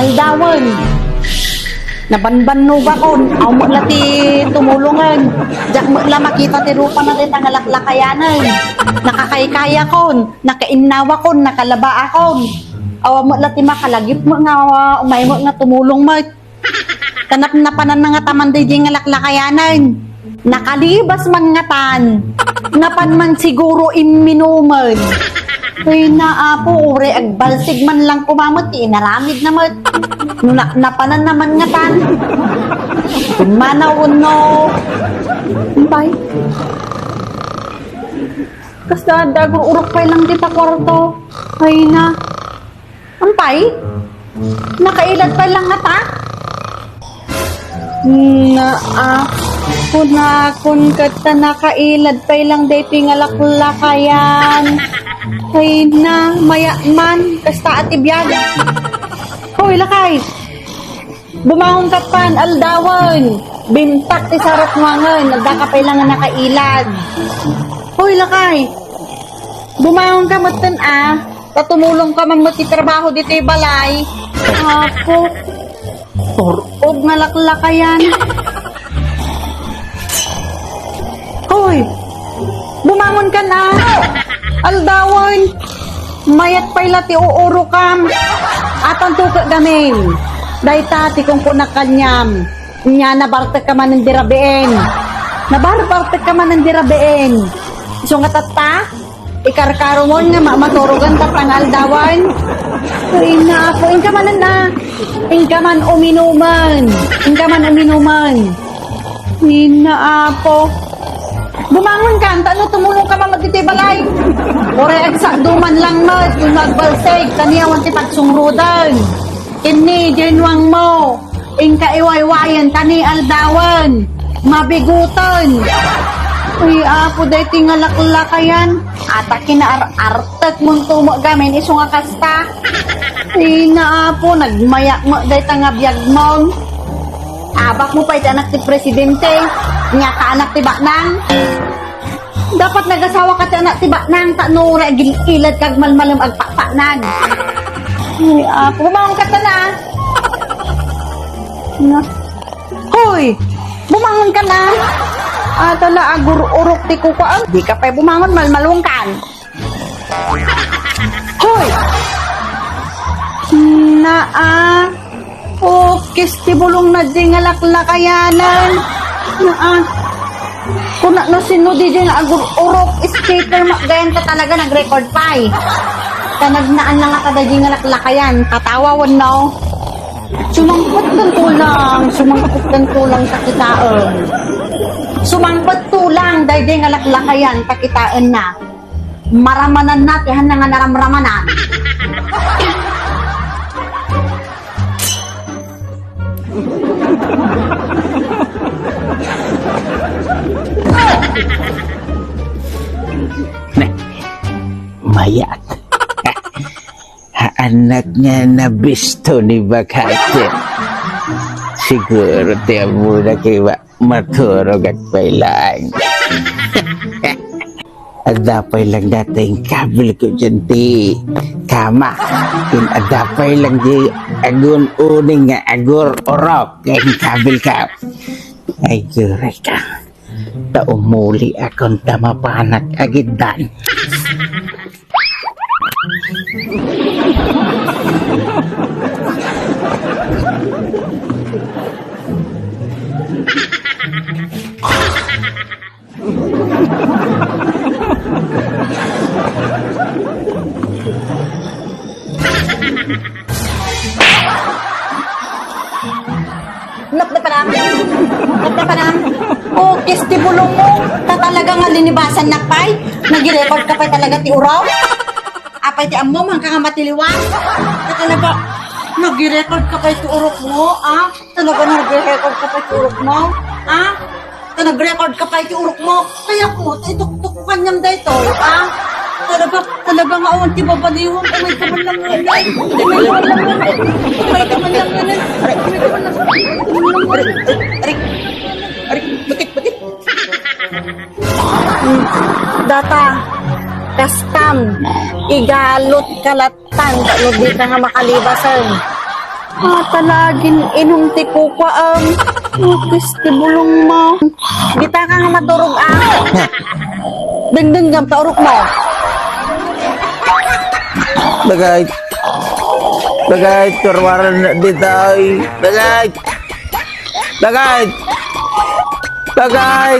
Aldawan. Nabanban ba kon? Aw mo la ti tumulungan. Jak mo la makita ti rupa na ti tangalaklakayanan. Nakakaykaya kon, nakainnawa kon, nakalaba akon. Aw mo la ti makalagip mo nga umay mo nga tumulong mo. Kanap na panan nga taman di nga laklakayanan. Nakalibas man nga tan. Napan man siguro iminuman. Ay naapo, ure agbalsig man lang kumamot, inaramid naman. Napanan naman nga tan. Manawon no. Bay. Kasta dago urok pay lang dita kwarto. Ay na. Ampay? Nakailan pa lang nga ta? Kun kata nakailad pay lang dati nga laklakayan. Ay na, maya man, kasta at ibiyag. Hoy, lakay. Bumahong ka pan, aldawan. Bintak ti sarap mangan, nagdakapay lang nga nakailad. Hoy, lakay. Bumahong ka matan patumulong ka man matitrabaho dito yung balay. Ako, turog nga laklakayan. Hoy, bumangon ka na. Aldawan, mayat pa'y lati uuro kam. Atang tuka gamin. Dahi tati kung punakanyam. Nya nabartek ka man ng dirabeen. Nabartek ka man ng dirabeen. So nga tata, ikarkaro mo nga mamaturugan tatang aldawan. Ay na ako, inka man na. Inka man uminuman. Inka man uminuman. Ina ako. Bumangon ka, ano tumulong ka man magtiti balay. Ore agsa duman lang mo, yung nagbalsig, kaniyawan ti pagsungrudan. Ini, genwang mo, inka iwaywayan, kani aldawan, mabigutan. Uy, apo, dahi tingalaklakayan. Ata kinaartek mong tumo gamin, iso nga kasta. Uy, na apo, nagmayak mo, dahi tangabiyag mong. Abak mo pa iti anak ti presidente, nga ka anak ti baknang. Dapat nagasawa ka ti anak ti baknang, tanura gililad kag malmalam agpakpaknag. Ay, bumangon ka na. Hoy, bumangon ka na. Tala agur-urok ti kukuan. Di ka pa bumangon, malmalong kan. Hoy! Kisti bulong na di nga laklakayanan. Kung no sino di nga agur-urok, skater gayan ka talaga nag-record pa eh. Kanagnaan lang nga kada di nga laklakayan. Katawawan no. Sumangkot ng tulang sa kitaan. Sumangkot tulang dahil di nga laklakayan kakitaan na. Maramanan natin na nga naramramanan. Mayat. Anak nga nabisto ni Bakate. Siguro tiya muna kayo maturog at pailang. Adapay lang natin kabil ko dyan di kama. Adapay lang di agun uning nga agur orok ang kabil ka. Ay gure ka. Taumuli akong tamapanak agidan. Kisti bulong mo, talaga nga linibasan na pay. Nag-record ka pa talaga ti uraw. Apay ti ammo, man ka nga matiliwan. Talaga, nag-record ka pa ti urok mo, Talaga nag-record ka pa ti urok mo, Nag-record ka pa ti urok mo. Kaya ko, ituktok ka niyam dito, Talaga nga awan ti babaliwan. Umay ka man lang yan. Umay ka man lang yan. Butik. Data, kastam, igalot kalatan, di ka nga makalibasan. Talagin inumti ko ka Kristi bulong mo. Kita ka nga maturog Dengdeng gam taurok mo. Bagay. Bagay, turwaran na ditay. Bagay. Bagay. Bagay.